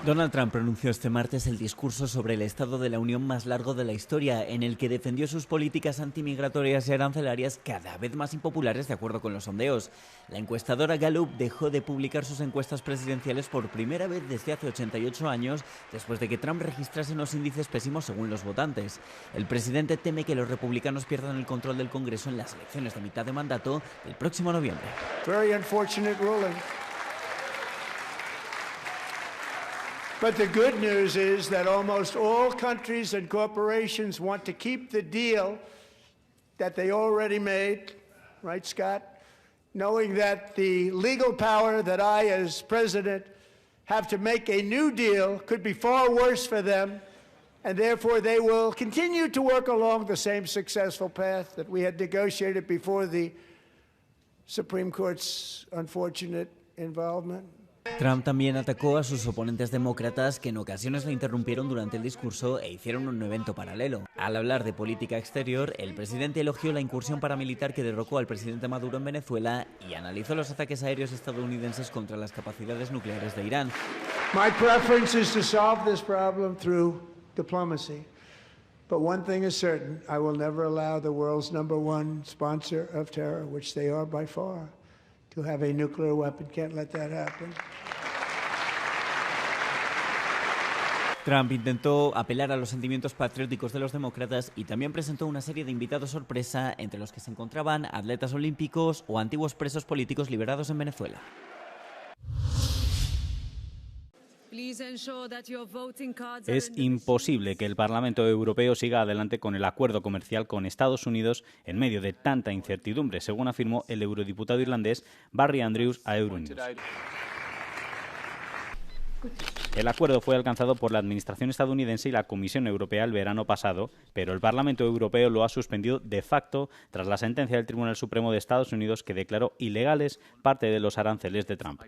Donald Trump pronunció este martes el discurso sobre el Estado de la Unión más largo de la historia, en el que defendió sus políticas antimigratorias y arancelarias cada vez más impopulares de acuerdo con los sondeos. La encuestadora Gallup dejó de publicar sus encuestas presidenciales por primera vez desde hace 88 años, después de que Trump registrase unos índices pésimos según los votantes. El presidente teme que los republicanos pierdan el control del Congreso en las elecciones de mitad de mandato del próximo noviembre. Very unfortunate ruling. But the good news is that almost all countries and corporations want to keep the deal that they already made, right, Scott? Knowing that the legal power that I, as president, have to make a new deal could be far worse for them, and therefore they will continue to work along the same successful path that we had negotiated before the Supreme Court's unfortunate involvement. Trump también atacó a sus oponentes demócratas que en ocasiones le interrumpieron durante el discurso e hicieron un evento paralelo. Al hablar de política exterior, el presidente elogió la incursión paramilitar que derrocó al presidente Maduro en Venezuela y analizó los ataques aéreos estadounidenses contra las capacidades nucleares de Irán. My preference is to solve this problem through diplomacy. But one thing is certain, I will never allow the world's #1 sponsor of terror, which they are by far, to have a nuclear weapon. Can't let that happen. Trump intentó apelar a los sentimientos patrióticos de los demócratas y también presentó una serie de invitados sorpresa, entre los que se encontraban atletas olímpicos o antiguos presos políticos liberados en Venezuela. Es imposible que el Parlamento Europeo siga adelante con el acuerdo comercial con Estados Unidos en medio de tanta incertidumbre, según afirmó el eurodiputado irlandés Barry Andrews a Euronews. El acuerdo fue alcanzado por la Administración estadounidense y la Comisión Europea el verano pasado, pero el Parlamento Europeo lo ha suspendido de facto tras la sentencia del Tribunal Supremo de Estados Unidos que declaró ilegales parte de los aranceles de Trump.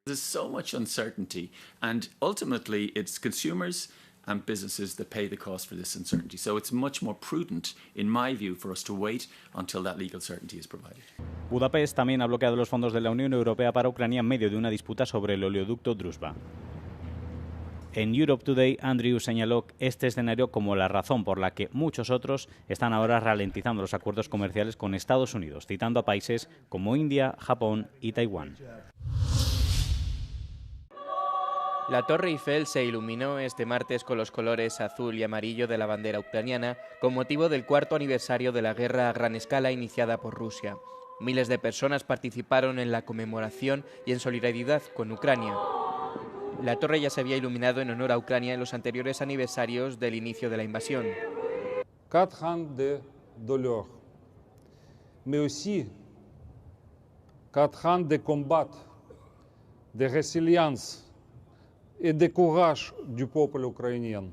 There's so much uncertainty, and ultimately it's consumers and businesses that pay the cost for this uncertainty. So it's much more prudent, in my view, for us to wait until that legal certainty is provided. Budapest también ha bloqueado los fondos de la Unión Europea para Ucrania en medio de una disputa sobre el oleoducto Druzhba. En Europe Today, Andrews señaló este escenario como la razón por la que muchos otros están ahora ralentizando los acuerdos comerciales con Estados Unidos, citando a países como India, Japón y Taiwán. La Torre Eiffel se iluminó este martes con los colores azul y amarillo de la bandera ucraniana con motivo del 4º aniversario de la guerra a gran escala iniciada por Rusia. Miles de personas participaron en la conmemoración y en solidaridad con Ucrania. La torre ya se había iluminado en honor a Ucrania en los anteriores aniversarios del inicio de la invasión. 4 ans de douleur, mais aussi 4 ans de combat, de résilience et de courage du peuple ukrainien.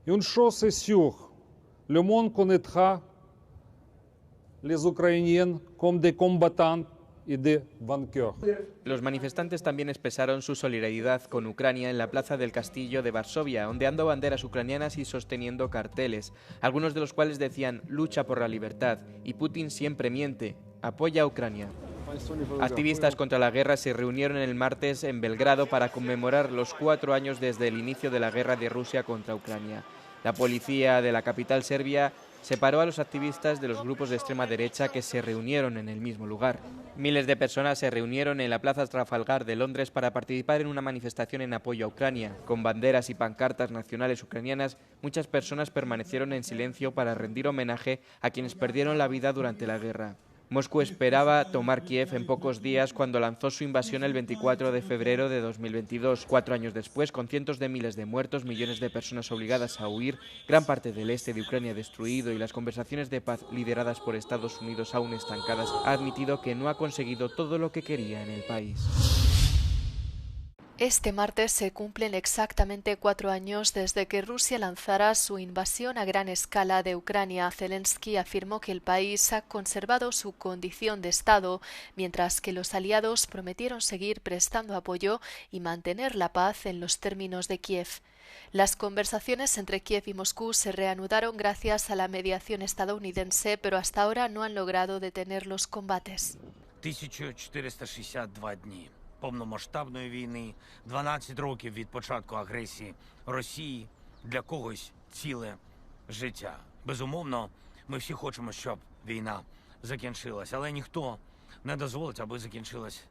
Une chose est sûre, le monde connaîtra les Ukrainiens comme des combattants y de vainqueurs. Los manifestantes también expresaron su solidaridad con Ucrania en la plaza del Castillo de Varsovia, ondeando banderas ucranianas y sosteniendo carteles, algunos de los cuales decían «Lucha por la libertad» y «Putin siempre miente, apoya a Ucrania». Activistas contra la guerra se reunieron el martes en Belgrado para conmemorar los 4 años desde el inicio de la guerra de Rusia contra Ucrania. La policía de la capital serbia separó a los activistas de los grupos de extrema derecha que se reunieron en el mismo lugar. Miles de personas se reunieron en la Plaza Trafalgar de Londres para participar en una manifestación en apoyo a Ucrania. Con banderas y pancartas nacionales ucranianas, muchas personas permanecieron en silencio para rendir homenaje a quienes perdieron la vida durante la guerra. Moscú esperaba tomar Kiev en pocos días cuando lanzó su invasión el 24 de febrero de 2022. 4 años después, con cientos de miles de muertos, millones de personas obligadas a huir, gran parte del este de Ucrania destruido y las conversaciones de paz lideradas por Estados Unidos aún estancadas, ha admitido que no ha conseguido todo lo que quería en el país. Este martes se cumplen exactamente 4 años desde que Rusia lanzara su invasión a gran escala de Ucrania. Zelensky afirmó que el país ha conservado su condición de Estado, mientras que los aliados prometieron seguir prestando apoyo y mantener la paz en los términos de Kiev. Las conversaciones entre Kiev y Moscú se reanudaron gracias a la mediación estadounidense, pero hasta ahora no han logrado detener los combates. 1462 дні. повномасштабної війни, 12 років від початку агресії Росії, для когось ціле життя. Безумовно, ми всі хочемо, щоб війна закінчилась, але ніхто не дозволить, аби закінчилась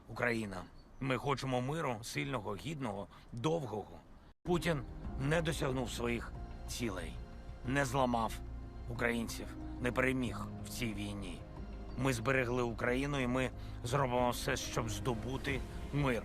Україна. Ми хочемо миру, сильного, гідного, довгого. Путін не досягнув своїх цілей, не зламав українців, не переміг в цій війні. Ми зберегли Україну і ми зробимо все, щоб здобути мир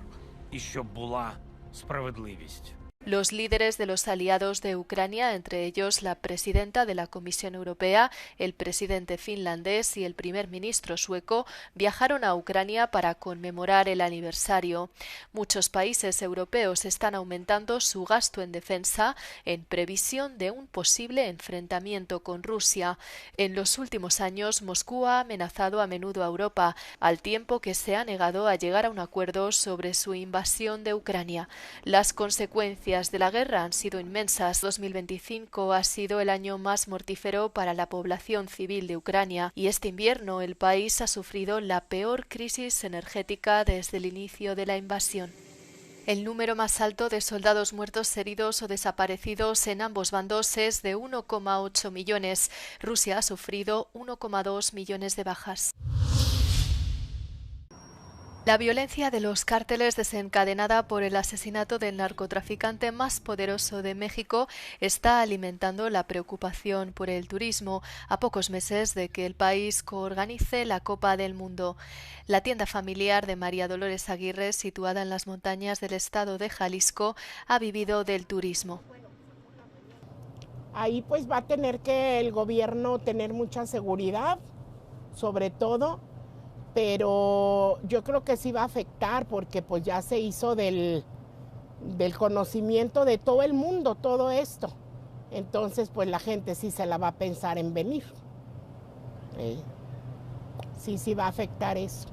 і щоб була справедливість. Los líderes de los aliados de Ucrania, entre ellos la presidenta de la Comisión Europea, el presidente finlandés y el primer ministro sueco, viajaron a Ucrania para conmemorar el aniversario. Muchos países europeos están aumentando su gasto en defensa en previsión de un posible enfrentamiento con Rusia. En los últimos años, Moscú ha amenazado a menudo a Europa, al tiempo que se ha negado a llegar a un acuerdo sobre su invasión de Ucrania. Las consecuencias de la guerra han sido inmensas. 2025 ha sido el año más mortífero para la población civil de Ucrania y este invierno el país ha sufrido la peor crisis energética desde el inicio de la invasión. El número más alto de soldados muertos, heridos o desaparecidos en ambos bandos es de 1,8 millones. Rusia ha sufrido 1,2 millones de bajas. La violencia de los cárteles, desencadenada por el asesinato del narcotraficante más poderoso de México, está alimentando la preocupación por el turismo a pocos meses de que el país coorganice la Copa del Mundo. La tienda familiar de María Dolores Aguirre, situada en las montañas del estado de Jalisco, ha vivido del turismo. Ahí pues va a tener que el gobierno tener mucha seguridad, sobre todo, pero yo creo que sí va a afectar porque pues ya se hizo del conocimiento de todo el mundo todo esto. Entonces pues la gente sí se la va a pensar en venir. Sí va a afectar eso.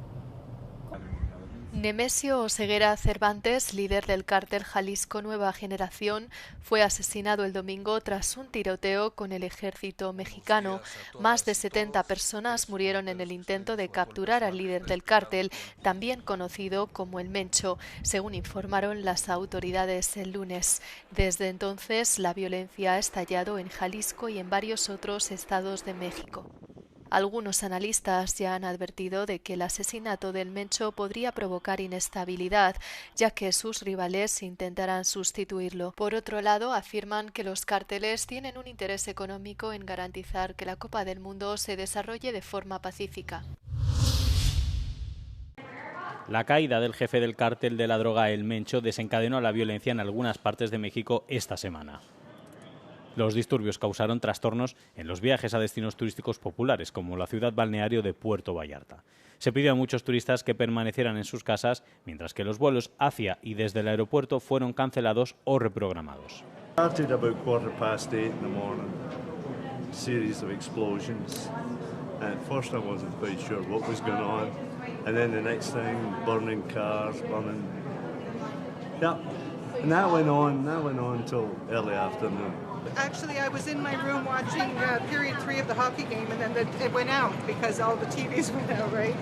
Nemesio Oseguera Cervantes, líder del cártel Jalisco Nueva Generación, fue asesinado el domingo tras un tiroteo con el ejército mexicano. Más de 70 personas murieron en el intento de capturar al líder del cártel, también conocido como el Mencho, según informaron las autoridades el lunes. Desde entonces, la violencia ha estallado en Jalisco y en varios otros estados de México. Algunos analistas ya han advertido de que el asesinato del Mencho podría provocar inestabilidad, ya que sus rivales intentarán sustituirlo. Por otro lado, afirman que los cárteles tienen un interés económico en garantizar que la Copa del Mundo se desarrolle de forma pacífica. La caída del jefe del cártel de la droga, el Mencho, desencadenó la violencia en algunas partes de México esta semana. Los disturbios causaron trastornos en los viajes a destinos turísticos populares, como la ciudad balneario de Puerto Vallarta. Se pidió a muchos turistas que permanecieran en sus casas, mientras que los vuelos hacia y desde el aeropuerto fueron cancelados o reprogramados. Started about 8:15 in the morning. Series of explosions. At first I wasn't quite sure what was going on, and then the next thing, burning cars, burning. Yeah, and that went on till early afternoon. Actually, I was in my room watching period 3 of the hockey game, and then it went out because all the TVs went out, right?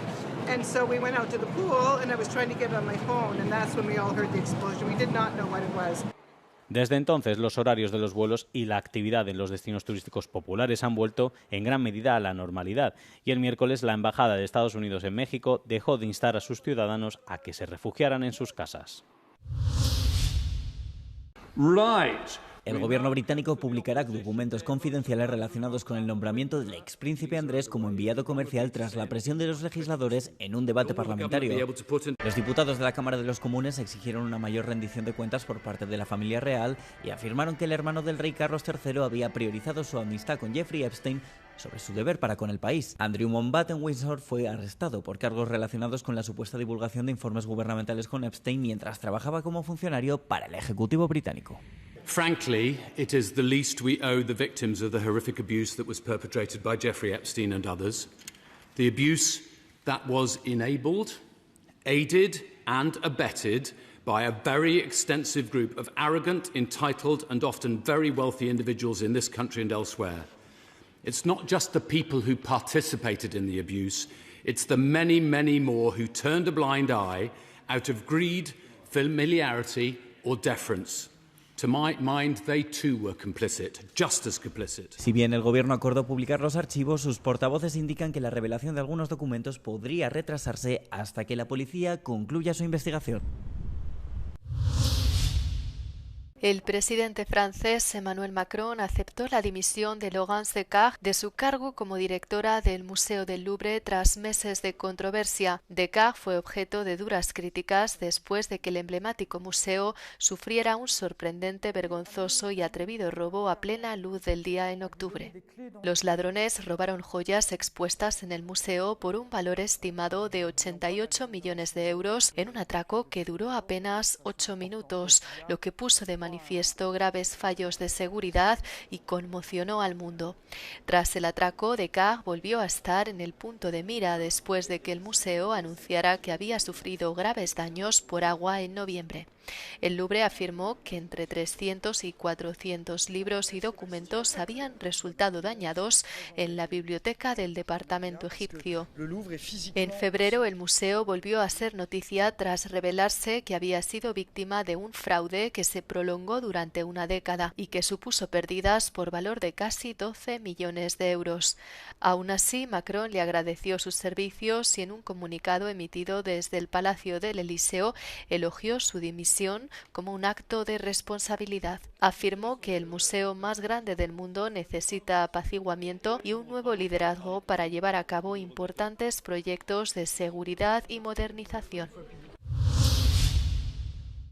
And so we went out to the pool, and I was trying to get on my phone, and that's when we all heard the explosion. We did not know what it was. Desde entonces, los horarios de los vuelos y la actividad en los destinos turísticos populares han vuelto en gran medida a la normalidad, y el miércoles la Embajada de Estados Unidos en México dejó de instar a sus ciudadanos a que se refugiaran en sus casas. El gobierno británico publicará documentos confidenciales relacionados con el nombramiento del expríncipe Andrés como enviado comercial tras la presión de los legisladores en un debate parlamentario. Los diputados de la Cámara de los Comunes exigieron una mayor rendición de cuentas por parte de la familia real y afirmaron que el hermano del rey Carlos III había priorizado su amistad con Jeffrey Epstein sobre su deber para con el país. Andrew Mountbatten Windsor fue arrestado por cargos relacionados con la supuesta divulgación de informes gubernamentales con Epstein mientras trabajaba como funcionario para el Ejecutivo británico. Frankly, it is the least we owe the victims of the horrific abuse that was perpetrated by Jeffrey Epstein and others. The abuse that was enabled, aided and abetted by a very extensive group of arrogant, entitled and often very wealthy individuals in this country and elsewhere. It's not just the people who participated in the abuse, it's the many, many more who turned a blind eye out of greed, familiarity, or deference. To my mind, they too were complicit, just as complicit. Si bien el gobierno acordó publicar los archivos, sus portavoces indican que la revelación de algunos documentos podría retrasarse hasta que la policía concluya su investigación. El presidente francés Emmanuel Macron aceptó la dimisión de Laurence Descartes de su cargo como directora del Museo del Louvre tras meses de controversia. Descartes fue objeto de duras críticas después de que el emblemático museo sufriera un sorprendente, vergonzoso y atrevido robo a plena luz del día en octubre. Los ladrones robaron joyas expuestas en el museo por un valor estimado de 88 millones de euros en un atraco que duró apenas 8 minutos, lo que puso de manifiesto graves fallos de seguridad y conmocionó al mundo. Tras el atraco, Descartes volvió a estar en el punto de mira después de que el museo anunciara que había sufrido graves daños por agua en noviembre. El Louvre afirmó que entre 300 y 400 libros y documentos habían resultado dañados en la biblioteca del departamento egipcio. En febrero, el museo volvió a ser noticia tras revelarse que había sido víctima de un fraude que se prolongó durante una década y que supuso pérdidas por valor de casi 12 millones de euros. Aún así, Macron le agradeció sus servicios y en un comunicado emitido desde el Palacio del Elíseo elogió su dimisión como un acto de responsabilidad. Afirmó que el museo más grande del mundo necesita apaciguamiento y un nuevo liderazgo para llevar a cabo importantes proyectos de seguridad y modernización.